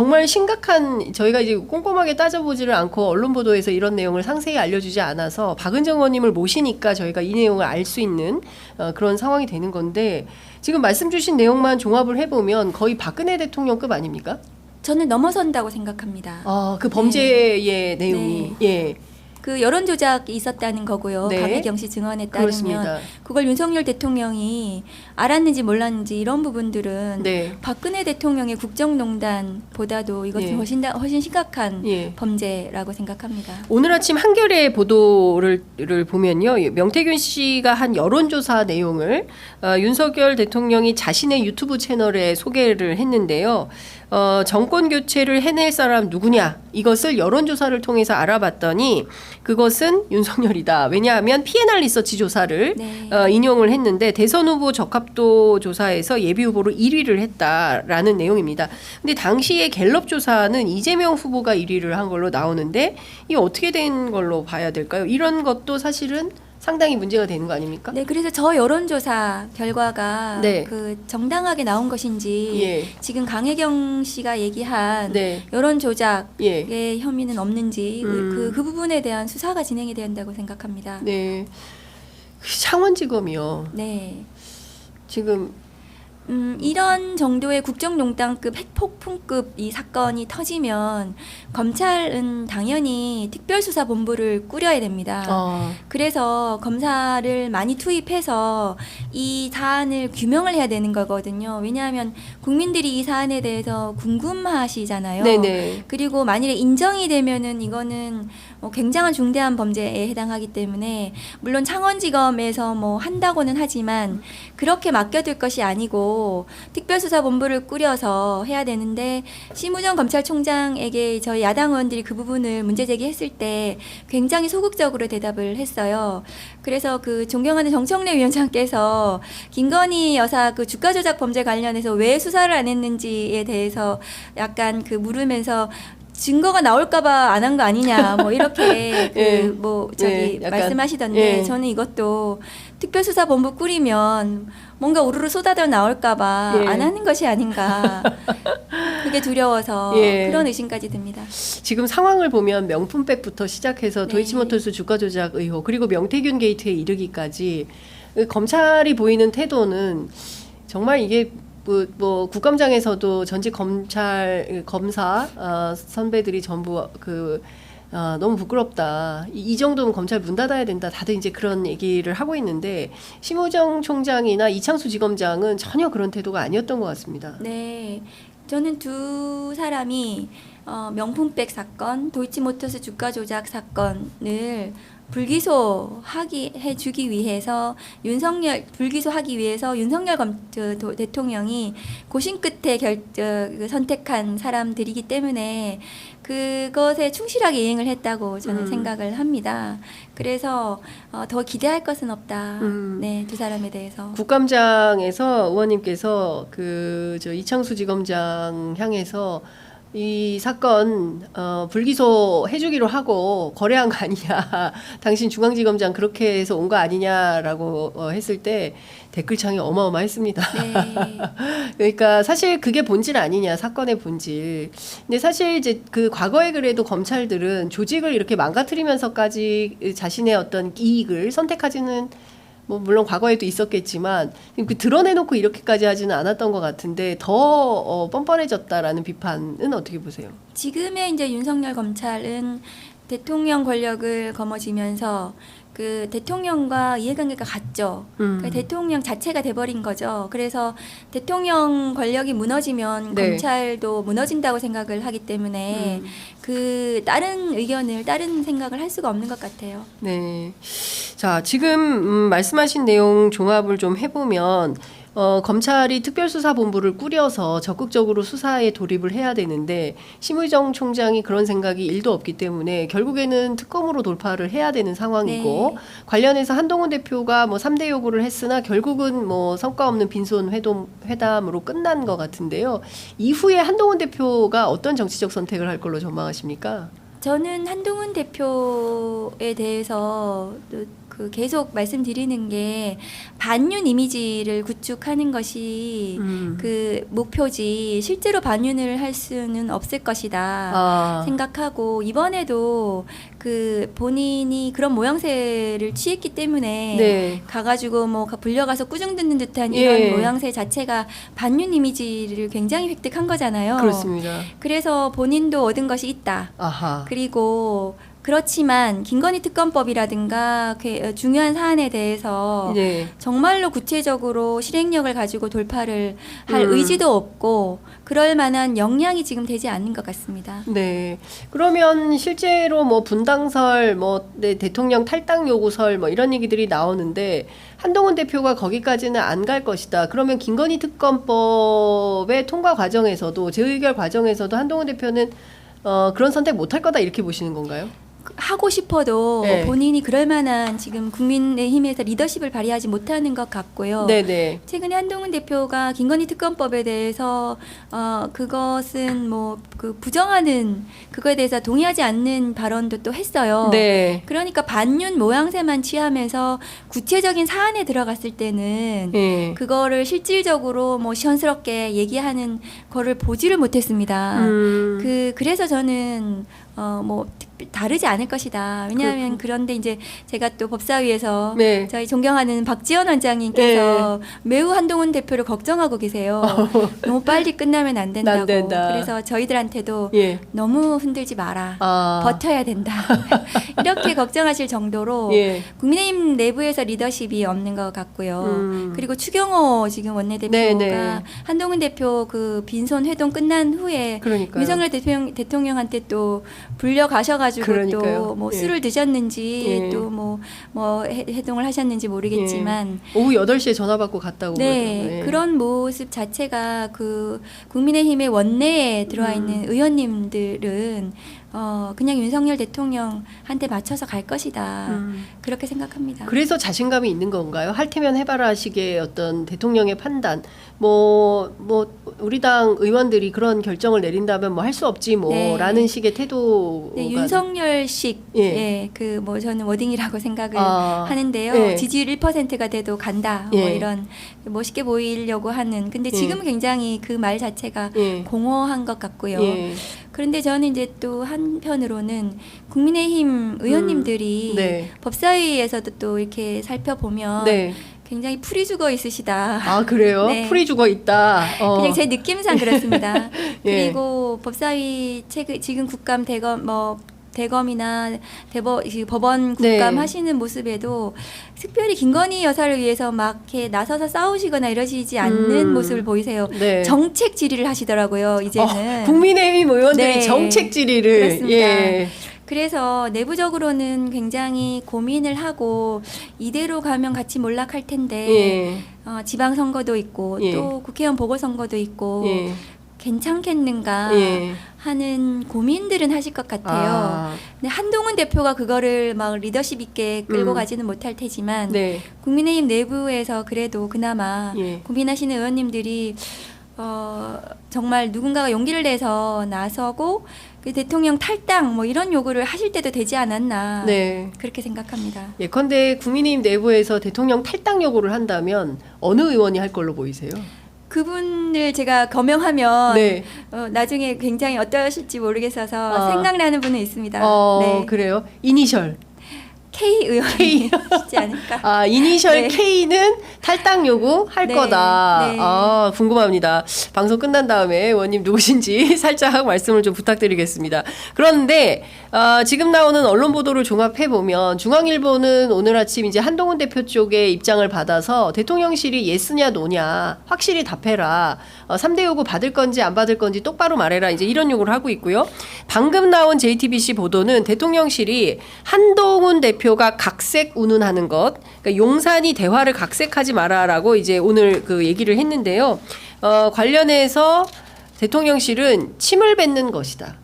정말 심각한 저희가 이제 꼼꼼하게 따져보지를 않고 언론 보도에서 이런 내용을 상세히 알려주지 않아서 박은정 의원님을 모시니까 저희가 이 내용을 알 수 있는 그런 상황이 되는 건데 지금 말씀 주신 내용만 종합을 해보면 거의 박근혜 대통령급 아닙니까? 저는 넘어선다고 생각합니다. 그 범죄의 내용이 예. 그 여론 조작이 있었다는 거고요. 네. 강혜경 씨 증언에 따르면 그렇습니다. 그걸 윤석열 대통령이 알았는지 몰랐는지 이런 부분들은 네. 박근혜 대통령의 국정농단보다도 이것은 예. 훨씬 심각한 예. 범죄라고 생각합니다. 오늘 아침 한겨레 보도를 보면요. 명태균 씨가 한 여론조사 내용을 윤석열 대통령이 자신의 유튜브 채널에 소개를 했는데요. 정권 교체를 해낼 사람 누구냐? 이것을 여론조사를 통해서 알아봤더니 그것은 윤석열이다. 왜냐하면 P&R 리서치 조사를 네. 인용을 했는데 대선 후보 적합도 조사에서 예비 후보로 1위를 했다라는 내용입니다. 근데 당시에 갤럽 조사는 이재명 후보가 1위를 한 걸로 나오는데 이게 어떻게 된 걸로 봐야 될까요? 이런 것도 사실은 상당히 문제가 되는 거 아닙니까? 네, 그래서 저 여론조사 결과가 네. 그 정당하게 나온 것인지 예. 지금 강혜경 씨가 얘기한 네. 여론 조작의 예. 혐의는 없는지 그 부분에 대한 수사가 진행이 된다고 생각합니다. 네. 창원지검이요. 네. 지금 이런 정도의 국정농단급 핵폭풍급 이 사건이 터지면 검찰은 당연히 특별수사본부를 꾸려야 됩니다. 그래서 검사를 많이 투입해서 이 사안을 규명을 해야 되는 거거든요. 왜냐하면 국민들이 이 사안에 대해서 궁금하시잖아요. 네네. 그리고 만일에 인정이 되면은 이거는 굉장한 중대한 범죄에 해당하기 때문에 물론 창원지검에서 뭐 한다고는 하지만 그렇게 맡겨둘 것이 아니고 특별수사본부를 꾸려서 해야 되는데 심우정 검찰총장에게 저희 야당 의원들이 그 부분을 문제 제기했을 때 굉장히 소극적으로 대답을 했어요. 그래서 그 존경하는 정청래 위원장께서 김건희 여사 그 주가 조작 범죄 관련해서 왜 수사를 안 했는지에 대해서 약간 그 물으면서 증거가 나올까봐 안 한 거 아니냐, 뭐 이렇게 예. 약간, 말씀하시던데 예. 저는 이것도 특별수사본부 꾸리면 뭔가 우르르 쏟아져 나올까봐 예. 안 하는 것이 아닌가, 그게 두려워서 예. 그런 의심까지 듭니다. 지금 상황을 보면 명품백부터 시작해서 네. 도이치모터스 주가 조작 의혹 그리고 명태균 게이트에 이르기까지 검찰이 보이는 태도는 정말 이게 뭐 국감장에서도 전직 검사 선배들이 전부 너무 부끄럽다. 이 정도면 검찰 문 닫아야 된다. 다들 이제 그런 얘기를 하고 있는데 심우정 총장이나 이창수 지검장은 전혀 그런 태도가 아니었던 것 같습니다. 네, 저는 두 사람이 명품백 사건, 도이치모터스 주가 조작 사건을 해주기 위해서 불기소하기 위해서 윤석열 대통령이 고심 끝에 선택한 사람들이기 때문에 그것에 충실하게 이행을 했다고 저는 생각을 합니다. 그래서 더 기대할 것은 없다. 네, 두 사람에 대해서. 국감장에서 의원님께서 이창수 지검장 향해서 이 사건 불기소 해주기로 하고 거래한 거 아니냐, 당신 중앙지검장 그렇게 해서 온 거 아니냐라고 했을 때 댓글창이 어마어마했습니다. 네. 그러니까 사실 그게 본질 아니냐, 사건의 본질. 근데 사실 이제 그 과거에 그래도 검찰들은 조직을 이렇게 망가뜨리면서까지 자신의 어떤 이익을 선택하지는 뭐 물론 과거에도 있었겠지만 드러내놓고 이렇게까지 하지는 않았던 것 같은데 더 뻔뻔해졌다라는 비판은 어떻게 보세요? 지금의 이제 윤석열 검찰은 대통령 권력을 거머쥐면서 그 대통령과 이해관계가 같죠. 그러니까 대통령 자체가 돼버린 거죠. 그래서 대통령 권력이 무너지면 네. 검찰도 무너진다고 생각을 하기 때문에 그 다른 생각을 할 수가 없는 것 같아요. 네. 자, 지금 말씀하신 내용 종합을 좀 해보면 검찰이 특별수사본부를 꾸려서 적극적으로 수사에 돌입을 해야 되는데 심의정 총장이 그런 생각이 1도 없기 때문에 결국에는 특검으로 돌파를 해야 되는 상황이고, 네. 관련해서 한동훈 대표가 뭐 3대 요구를 했으나 결국은 뭐 성과 없는 빈손 회담으로 끝난 것 같은데요. 이후에 한동훈 대표가 어떤 정치적 선택을 할 걸로 전망하십니까? 저는 한동훈 대표에 대해서 그 계속 말씀드리는 게 반윤 이미지를 구축하는 것이 그 목표지 실제로 반윤을 할 수는 없을 것이다 생각하고 이번에도 그 본인이 그런 모양새를 취했기 때문에 네. 가가지고 뭐 불려가서 꾸중 듣는 듯한 이런 예. 모양새 자체가 반윤 이미지를 굉장히 획득한 거잖아요. 그렇습니다. 그래서 본인도 얻은 것이 있다. 아하. 그리고 그렇지만 김건희 특검법이라든가 중요한 사안에 대해서 네. 정말로 구체적으로 실행력을 가지고 돌파를 할 의지도 없고 그럴 만한 역량이 지금 되지 않는 것 같습니다. 네. 그러면 실제로 뭐 분당설, 네, 대통령 탈당 요구설 뭐 이런 얘기들이 나오는데 한동훈 대표가 거기까지는 안 갈 것이다. 그러면 김건희 특검법의 통과 과정에서도 재의결 과정에서도 한동훈 대표는 그런 선택 못할 거다 이렇게 보시는 건가요? 하고 싶어도 네. 본인이 그럴 만한 지금 국민의힘에서 리더십을 발휘하지 못하는 것 같고요. 네네. 최근에 한동훈 대표가 김건희 특검법에 대해서 그것은 뭐 그 부정하는 그거에 대해서 동의하지 않는 발언도 또 했어요. 네. 그러니까 반윤 모양새만 취하면서 구체적인 사안에 들어갔을 때는 네. 그거를 실질적으로 뭐 시원스럽게 얘기하는 거를 보지를 못했습니다. 그래서 저는 뭐 다르지 않을 것이다. 왜냐하면 그런데 이제 제가 또 법사위에서 네. 저희 존경하는 박지원 원장님께서 매우 한동훈 대표를 걱정하고 계세요. 너무 빨리 끝나면 안 된다고. 안 된다. 그래서 저희들한테도 예. 너무 흔들지 마라. 버텨야 된다. 이렇게 걱정하실 정도로 예. 국민의힘 내부에서 리더십이 없는 것 같고요. 그리고 추경호 지금 원내대표가 네네. 한동훈 대표 그 빈손 회동 끝난 후에 그러니까요. 윤석열 대통령한테 또 불려가셔가지고 그러니까요. 또 뭐 예. 술을 드셨는지 예. 또 뭐 회동을 하셨는지 모르겠지만 오후 8시에 전화 받고 갔다고 네, 그러더라고요. 예. 그런 모습 자체가 그 국민의힘의 원내에 들어와 있는 의원님들은 그냥 윤석열 대통령한테 맞춰서 갈 것이다. 그렇게 생각합니다. 그래서 자신감이 있는 건가요? 할 테면 해봐라 식의 어떤 대통령의 판단. 뭐 우리 당 의원들이 그런 결정을 내린다면 뭐 할 수 없지 네. 뭐라는 식의 태도가. 네, 윤석열식, 예. 예, 그 뭐 저는 워딩이라고 생각을 하는데요. 예. 지지율 1%가 돼도 간다. 뭐 예. 이런 멋있게 보이려고 하는. 근데 예. 지금은 굉장히 그 말 자체가 예. 공허한 것 같고요. 예. 그런데 저는 이제 또 한편으로는 국민의힘 의원님들이 네. 법사위에서도 또 이렇게 살펴보면 네. 굉장히 풀이 죽어 있으시다. 아 그래요? 네. 풀이 죽어 있다. 그냥 제 느낌상 그렇습니다. 예. 그리고 법사위 지금 국감 대검이나 법원 국감 네. 하시는 모습에도 특별히 김건희 여사를 위해서 막 이렇게 나서서 싸우시거나 이러시지 않는 모습을 보이세요. 네. 정책 질의를 하시더라고요. 이제는. 국민의힘 의원들이 네. 정책 질의를. 그렇습니다. 예. 그래서 내부적으로는 굉장히 고민을 하고 이대로 가면 같이 몰락할 텐데 예. 지방선거도 있고 예. 또 국회의원 보궐선거도 있고 예. 괜찮겠는가 예. 하는 고민들은 하실 것 같아요. 근데 한동훈 대표가 그거를 막 리더십 있게 끌고 가지는 못할 테지만 네. 국민의힘 내부에서 그래도 그나마 예. 고민하시는 의원님들이 정말 누군가가 용기를 내서 나서고 그 대통령 탈당 뭐 이런 요구를 하실 때도 되지 않았나 네. 그렇게 생각합니다. 예컨대 국민의힘 내부에서 대통령 탈당 요구를 한다면 어느 의원이 할 걸로 보이세요? 그분을 제가 거명하면 네. 나중에 굉장히 어떠실지 모르겠어서 생각나는 분은 있습니다. 네. 그래요? 이니셜. K 의원이 쉽지 않을까? 이니셜 네. K는 탈당 요구 할 네. 거다. 네. 궁금합니다. 방송 끝난 다음에 의원님 누구신지 살짝 말씀을 좀 부탁드리겠습니다. 그런데 지금 나오는 언론 보도를 종합해 보면 중앙일보는 오늘 아침 이제 한동훈 대표 쪽의 입장을 받아서 대통령실이 예스냐 노냐 확실히 답해라. 3대 요구 받을 건지 안 받을 건지 똑바로 말해라. 이제 이런 요구를 하고 있고요. 방금 나온 JTBC 보도는 대통령실이 한동훈 대표가 각색 운운하는 것, 그러니까 용산이 대화를 각색하지 마라라고 이제 오늘 그 얘기를 했는데요. 관련해서 대통령실은 침을 뱉는 것이다.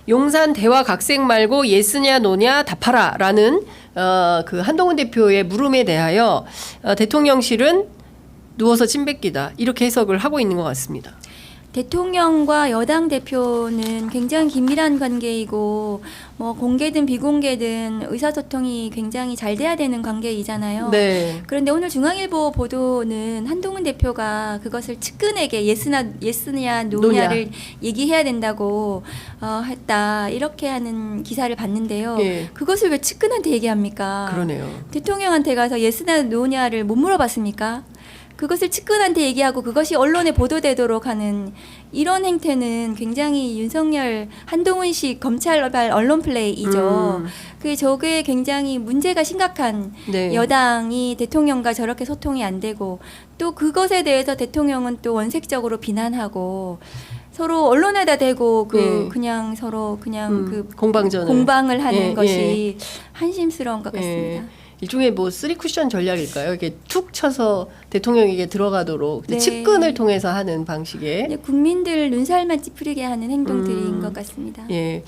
용산 대화 각색 말고 예스냐 노냐 답하라라는 그 한동훈 대표의 물음에 대하여 대통령실은 누워서 침 뱉기다 이렇게 해석을 하고 있는 것 같습니다. 대통령과 여당 대표는 굉장히 긴밀한 관계이고 뭐 공개든 비공개든 의사소통이 굉장히 잘 돼야 되는 관계이잖아요. 네. 그런데 오늘 중앙일보 보도는 한동훈 대표가 그것을 측근에게 예스냐 노냐를 얘기해야 된다고 했다 이렇게 하는 기사를 봤는데요. 예. 그것을 왜 측근한테 얘기합니까? 그러네요. 대통령한테 가서 예스냐 노냐를 못 물어봤습니까? 그것을 측근한테 얘기하고 그것이 언론에 보도되도록 하는 이런 행태는 굉장히 윤석열 한동훈식 검찰발 언론 플레이이죠. 저게 굉장히 문제가 심각한 네. 여당이 대통령과 저렇게 소통이 안 되고 또 그것에 대해서 대통령은 또 원색적으로 비난하고 서로 언론에다 대고 네. 그냥 서로 그냥 공방을 하는 예, 것이 한심스러운 것 같습니다. 예. 일종의 뭐 쓰리 쿠션 전략일까요? 이게 툭 쳐서 대통령에게 들어가도록 네. 측근을 통해서 하는 방식의 국민들 눈살만 찌푸리게 하는 행동들인 것 같습니다. 예.